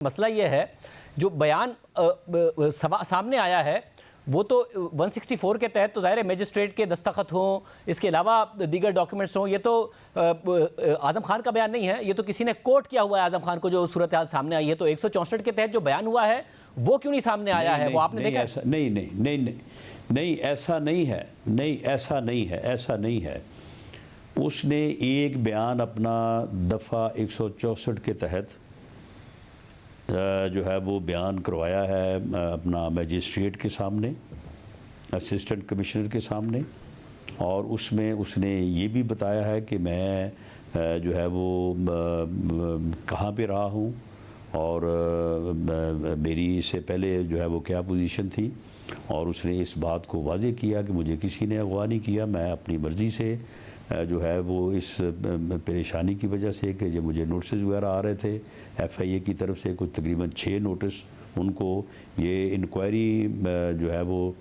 मसला ये है जो बयान सामने आया है वो तो 164 के तहत तो ज़ाहिर है मजिस्ट्रेट के दस्तखत हों, इसके अलावा दीगर डॉक्यूमेंट्स हों। ये तो आज़म खान का बयान नहीं है, ये तो किसी ने कोट किया हुआ है आज़म खान को, जो सूरत हाल सामने आई है। तो 164 के तहत जो बयान हुआ है वो क्यों नहीं सामने आया है? वो आपने देखा? नहीं, ऐसा नहीं है। नहीं, ऐसा नहीं है। उसने एक बयान अपना दफ़ा 164 के तहत जो है वो बयान करवाया है अपना मजिस्ट्रेट के सामने, असिस्टेंट कमिश्नर के सामने, और उसमें उसने ये भी बताया है कि मैं जो है वो कहाँ पे रहा हूँ और मेरी इससे पहले जो है वो क्या पोजीशन थी। और उसने इस बात को वाज़ेह किया कि मुझे किसी ने अगवा नहीं किया, मैं अपनी मर्ज़ी से जो है वो इस परेशानी की वजह से कि जब मुझे नोटिस वगैरह आ रहे थे FIA की तरफ से, कुछ तकरीबन 6 नोटिस उनको, ये इंक्वायरी जो है वो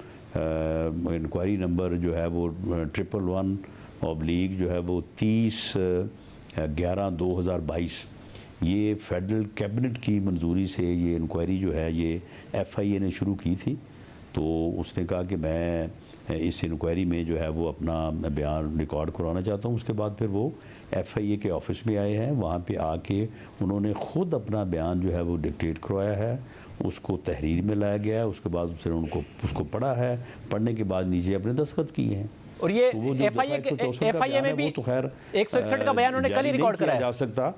इंक्वायरी नंबर जो है वो 111/, जो है वो 30/11/2022, ये फेडरल कैबिनेट की मंजूरी से ये इंक्वायरी जो है ये FIA ने शुरू की थी। तो उसने कहा कि मैं इस इंक्वायरी में जो है वो अपना बयान रिकॉर्ड करवाना चाहता हूँ। उसके बाद फिर वो FIA के ऑफिस में आए हैं, वहाँ पे आके उन्होंने ख़ुद अपना बयान जो है वो डिक्टेट करवाया है, उसको तहरीर में लाया गया है। उसके बाद उसने उसको पढ़ा है, पढ़ने के बाद नीचे अपने दस्तखत किए हैं। और ये FIA में भी तो खैर 161 का बयान उन्होंने कल ही रिकॉर्ड कराया जा सकता,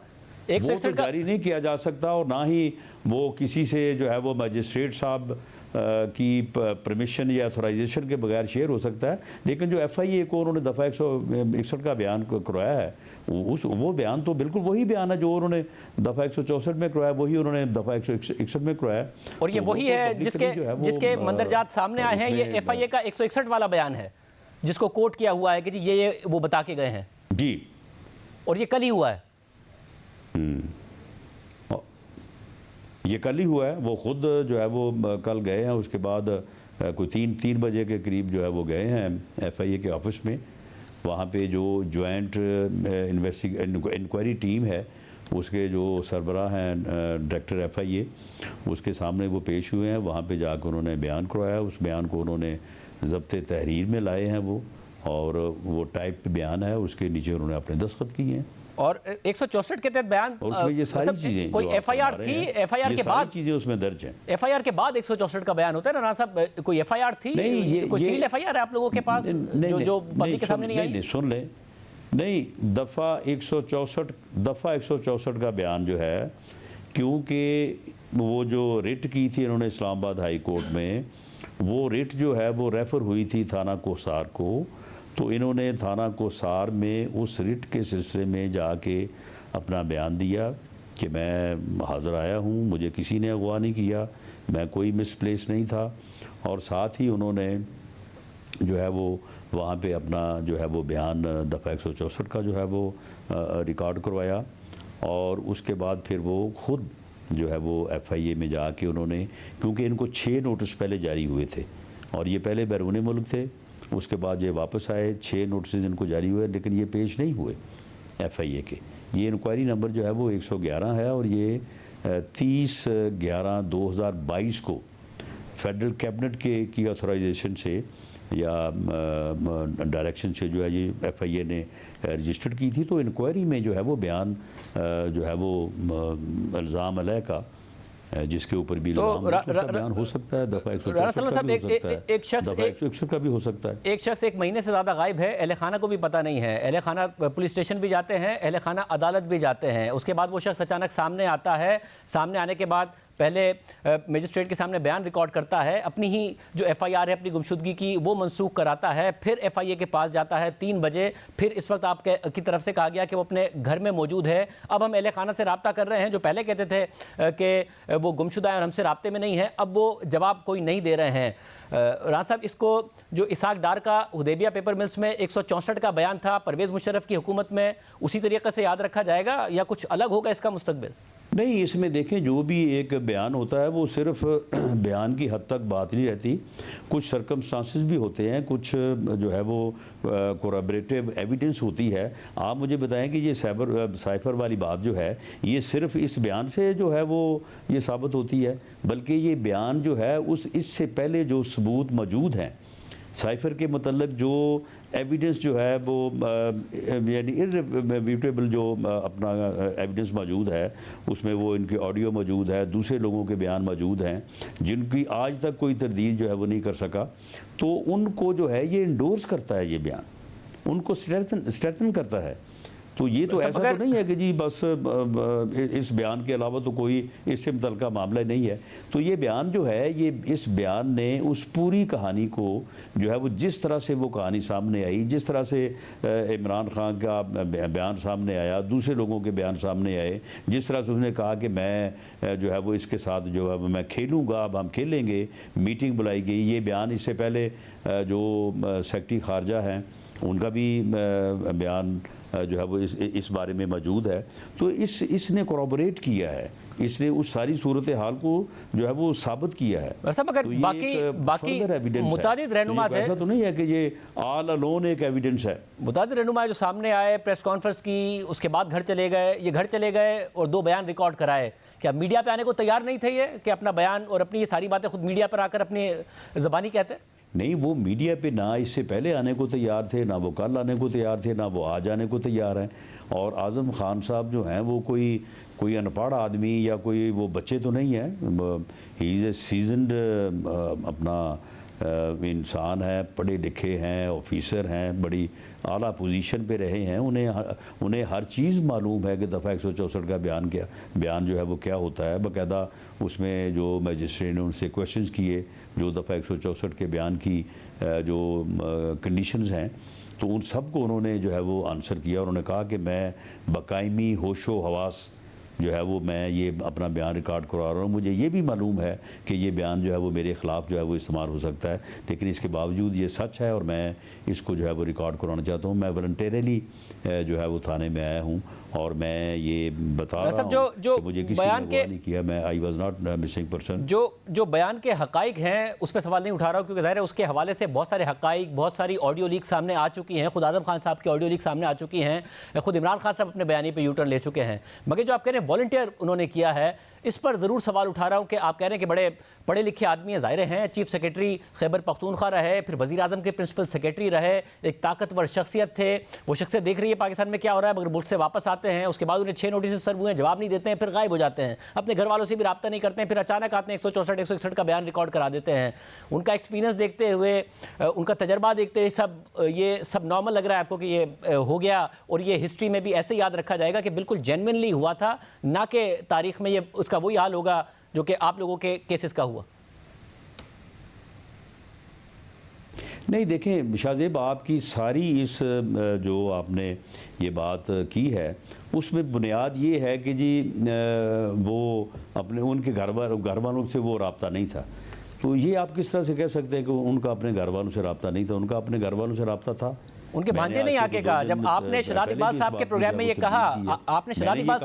161 का जारी नहीं किया जा सकता, और ना ही वो किसी से जो है वो मजिस्ट्रेट साहब की परमिशन या अथोराइजेशन के बगैर शेयर हो सकता है। लेकिन जो FIA को उन्होंने दफ़ा 161 का बयान करवाया है, वो बयान तो बिल्कुल वही बयान है जो उन्होंने दफ़ा 164 में करवाया, वही उन्होंने दफ़ा 161 में करवाया। और ये वही है जिसके मंदरजात सामने आए हैं। ये FIA का 161 वाला बयान है जिसको कोट किया हुआ है कि जी ये वो बता के गए हैं जी, और ये कल ही हुआ है। ये कल ही हुआ है। वो ख़ुद जो है वो कल गए हैं, उसके बाद कोई 3 बजे के करीब जो है वो गए हैं FIA के ऑफिस में। वहाँ पे जो जॉइंट इंक्वायरी टीम है उसके जो सरबराह हैं डायरेक्टर FIA, उसके सामने वो पेश हुए हैं। वहाँ पे जाकर उन्होंने बयान करवाया, उस बयान को उन्होंने ज़ब्त तहरीर में लाए हैं वो, और वो टाइप बयान है, उसके नीचे उन्होंने अपने दस्तखत किए हैं। और 164 के तहत बयान, और उसमें ये सारी चीज़ें कोई FIR थी, FIR के बाद चीज़ें उसमें दर्ज हैं। FIR के बाद 164 का बयान होता है ना राना साहब? कोई FIR थी? नहीं, कोई सील FIR है आप लोगों के पास जो पब्लिक के सामने नहीं आई? नहीं, सुन लें, नहीं, दफ़ा 164 का बयान जो है, क्योंकि वो जो रिट की थी इन्होंने इस्लामाबाद हाई कोर्ट में, वो रिट जो है वो रेफ़र हुई थी थाना कोसार को। तो इन्होंने थाना कोसार में उस रिट के सिलसिले में जाके अपना बयान दिया कि मैं हाज़िर आया हूँ, मुझे किसी ने अगवा नहीं किया, मैं कोई मिसप्लेस नहीं था। और साथ ही उन्होंने जो है वो वहाँ पे अपना जो है वो बयान दफ़ा 164 का जो है वो रिकॉर्ड करवाया। और उसके बाद फिर वो ख़ुद जो है वो FIA में जाके उन्होंने, क्योंकि इनको 6 नोटिस पहले जारी हुए थे और ये पहले बैरून मुल्क थे, उसके बाद ये वापस आए, 6 नोटिस इनको जारी हुए, लेकिन ये पेश नहीं हुए FIA के। ये इंक्वायरी नंबर जो है वो 111 है, और ये 30/11/2022 को फेडरल कैबिनेट की अथोराइजेशन से या डायरेक्शन से जो है ये FIA ने रजिस्टर्ड की थी। तो इंक्वायरी में जो है वो बयान जो है वो इल्ज़ाम अलह का जिसके ऊपर भी बयान हो सकता है, दफ़ा 164 का भी हो सकता है, एक शख्स 161 का भी हो सकता है। एक शख्स 1 महीने से ज़्यादा गायब है, अहले खाना को भी पता नहीं है। अहले खाना पुलिस स्टेशन भी जाते हैं, अहले खाना अदालत भी जाते हैं, उसके बाद वो शख्स अचानक सामने आता है। सामने आने के बाद पहले मजिस्ट्रेट के सामने बयान रिकॉर्ड करता है, अपनी ही जो FIR है अपनी गुमशुदगी की वो मनसूख कराता है, फिर FIA के पास जाता है 3 बजे। फिर इस वक्त आपकी तरफ से कहा गया कि वो अपने घर में मौजूद है। अब हम अहले खाना से रब्ता कर रहे हैं, जो पहले कहते थे कि वो गुमशुदा है और हमसे राब्ते में नहीं है, अब वो जवाब कोई नहीं दे रहे हैं। राना साहब, इसको जो इसाक डार का हुदैबिया पेपर मिल्स में 164 का बयान था, परवेज़ मुशर्रफ की हुकूमत में, उसी तरीके से याद रखा जाएगा या कुछ अलग होगा इसका मुस्तकबिल? नहीं, इसमें देखें जो भी एक बयान होता है वो सिर्फ बयान की हद तक बात नहीं रहती, कुछ सर्कमस्टांसेस भी होते हैं, कुछ जो है वो कोरैबोरेटिव एविडेंस होती है। आप मुझे बताएं कि ये साइफर वाली बात जो है ये सिर्फ इस बयान से जो है वो ये साबित होती है, बल्कि ये बयान जो है इससे पहले जो सबूत मौजूद हैं साइफर के मतलब जो एविडेंस जो है वो यानी इररिफ्यूटेबल जो अपना एविडेंस मौजूद है, उसमें वो इनके ऑडियो मौजूद है, दूसरे लोगों के बयान मौजूद हैं जिनकी आज तक कोई तरदीद जो है वो नहीं कर सका, तो उनको जो है ये इंडोर्स करता है, ये बयान उनको स्ट्रेंथन करता है। तो ये तो ऐसा तो नहीं है कि जी बस इस बयान के अलावा तो कोई इससे मुतल्लिका मामला नहीं है। तो ये बयान जो है, ये इस बयान ने उस पूरी कहानी को जो है वो जिस तरह से वो कहानी सामने आई, जिस तरह से इमरान खान का बयान सामने आया, दूसरे लोगों के बयान सामने आए, जिस तरह से उसने कहा कि मैं जो है वो इसके साथ जो है मैं खेलूँगा, अब हम खेलेंगे, मीटिंग बुलाई गई। ये बयान इससे पहले जो सेक्रेटरी खारजा हैं उनका भी बयान जो है वो इस बारे में मौजूद है। तो इसने कोरॉबोरेट किया है, इसने उस सारी सूरत हाल को जो है वो साबित किया है। अगर तो बाकी मुतादिद रहनुमा थे, ऐसा तो नहीं है कि ये ऑल अलोन एक एविडेंस है। मुतादिद रहनुमा जो सामने आए, प्रेस कॉन्फ्रेंस की, उसके बाद घर चले गए, ये घर चले गए और 2 बयान रिकॉर्ड कराए। क्या मीडिया पे आने को तैयार नहीं थे ये कि अपना बयान और अपनी ये सारी बातें खुद मीडिया पर आकर अपनी ज़बानी कहते? नहीं, वो मीडिया पे ना इससे पहले आने को तैयार थे, ना वो कल आने को तैयार थे, ना वो आज आने को तैयार हैं। और आज़म खान साहब जो हैं वो कोई अनपढ़ आदमी या कोई वो बच्चे तो नहीं हैं, ही इज़ ए सीजनड अपना इंसान है, पढ़े लिखे हैं, ऑफिसर हैं, बड़ी आला पोजीशन पे रहे हैं, उन्हें हर चीज़ मालूम है कि दफ़ा 164 का बयान जो है वो क्या होता है। बाकायदा उसमें जो मजिस्ट्रेट ने उनसे क्वेश्चंस किए जो दफ़ा 164 के बयान की जो कंडीशंस हैं, तो उन सब को उन्होंने जो है वो आंसर किया। उन्होंने कहा कि मैं बाकायमी होशो हवास जो है वो मैं ये अपना बयान रिकॉर्ड करवा रहा हूँ, मुझे ये भी मालूम है कि ये बयान जो है वो मेरे ख़िलाफ़ जो है वो इस्तेमाल हो सकता है, लेकिन इसके बावजूद ये सच है और मैं इसको जो है वो रिकॉर्ड करवाना चाहता हूँ। मैं वॉलंटरली जो है वो थाने में आया हूँ और मैं ये बता रहा हूँ कि मुझे किसी ने अगवा नहीं किया, मैं I was not missing person. जो बयान के हक़ाइक़ हैं उस पर सवाल नहीं उठा रहा हूँ, क्योंकि ज़ाहिर है उसके हवाले से बहुत सारे हक़ाइक़, बहुत सारी ऑडियो लीक सामने आ चुकी हैं, खुद आज़म खान साहब की ऑडियो लीक सामने आ चुकी हैं, खुद इमरान खान साहब अपने बयानी पे यूटर्न ले चुके हैं। मगर जो आप कह रहे हैं वॉलंटियर उन्होंने किया है, इस पर ज़रूर सवाल उठा रहा हूँ कि आप कह रहे हैं कि बड़े पढ़े लिखे आदमी हैं, ज़ाहिर हैं, चीफ सेक्रेटरी खैबर पख्तूनख्वा रहे, फिर वज़ीर आज़म के प्रिंसिपल सेक्रेटरी रहे, एक ताकतवर शख्सियत थे। वो शख्सियत देख रही है पाकिस्तान में क्या हो रहा है, मगर मुल्क से वापस आते हैं, उसके बाद उन्हें 6 नोटिस सर्व हुए हैं, जवाब नहीं देते हैं, फिर गायब हो जाते हैं, अपने घर वालों से भी रब्ता नहीं करते हैं, फिर अचानक आते हैं 164 161 का बयान रिकॉर्ड करा देते हैं। उनका एक्सपीरियंस देखते हुए, उनका तजर्बा देखते हुए ये सब नॉर्मल लग रहा है आपको कि ये हो गया और ये हिस्ट्री में भी ऐसे याद रखा जाएगा कि बिल्कुल जेन्युइनली हुआ था, ना कि तारीख में ये उसका वही हाल होगा जो कि आप लोगों के केसेस का हुआ? नहीं, देखें शाहजेब, आपकी सारी इस जो आपने ये बात की है उसमें बुनियाद ये है कि जी वो अपने उनके घर वालों से वो रब्ता नहीं था। तो ये आप किस तरह से कह सकते हैं कि उनका अपने घर वालों से रब्ता नहीं था? उनका अपने घर वालों से रब्ता था। उनके भांजे ने आके कहा, जब आपने शहजाद इकबाल साहब के प्रोग्राम में ये कहा, आपने शहजाद इकबाल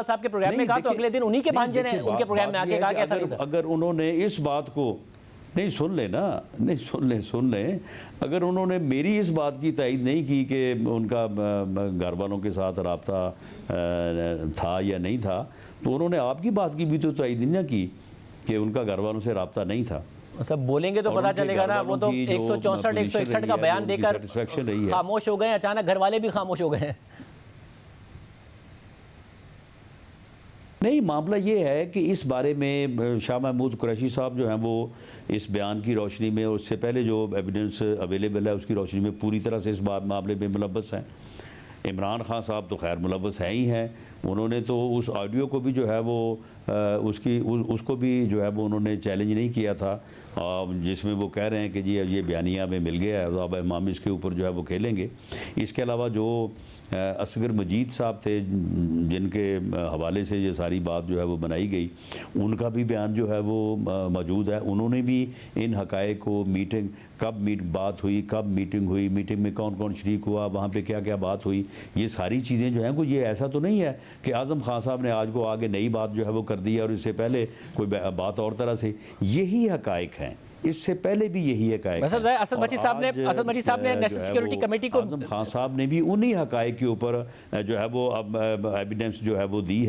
साहब के प्रोग्राम में कहा, तो अगले दिन उन्हीं के भांजे ने उनके प्रोग्राम में आके कहा कि ऐसा नहीं था। अगर उन्होंने इस बात को नहीं सुन लें, अगर उन्होंने मेरी इस बात की तायद नहीं की कि उनका घर वालों के साथ रब्ता था या नहीं था, तो उन्होंने आपकी बात की भी तो तायद नहीं की कि उनका घर वालों से रब्ता नहीं था। सब बोलेंगे तो पता चलेगा ना। वो तो 164 161 का बयान देकर खामोश हो गए, अचानक घर वाले भी खामोश हो गए हैं। नहीं, मामला ये है कि इस बारे में शाह महमूद कुरैशी साहब जो हैं वो इस बयान की रोशनी में और उससे पहले जो एविडेंस अवेलेबल है उसकी रोशनी में पूरी तरह से इस मामले में मुलव्वस हैं। इमरान खान साहब तो खैर मुलव्वस हैं ही हैं। उन्होंने तो उस ऑडियो को भी जो है वो उसको भी जो है वो उन्होंने चैलेंज नहीं किया था, जिसमें वो कह रहे हैं कि जी ये बयानिया में मिल गया है तो अब इमाम इसके ऊपर जो है वो खेलेंगे। इसके अलावा जो असगर मजीद साहब थे जिनके हवाले से ये सारी बात जो है वो बनाई गई, उनका भी बयान जो है वो मौजूद है। उन्होंने भी इन हक़ाइक़ को मीटिंग बात हुई, कब मीटिंग हुई, मीटिंग में कौन कौन शरीक हुआ, वहाँ पे क्या क्या बात हुई, ये सारी चीज़ें जो हैं कोई ये ऐसा तो नहीं है कि आज़म खान साहब ने आज को आगे नई बात जो है वो कर दी है और इससे पहले कोई बात और तरह से, यही हकायक हैं, इससे पहले भी यही हकायक हैं। असद मजीद साहब ने नेशनल सिक्योरिटी कमेटी को, आज़म खान साहब ने भी उन्हीं हकायक के ऊपर जो है वो अब एविडेंस जो है वो दी है।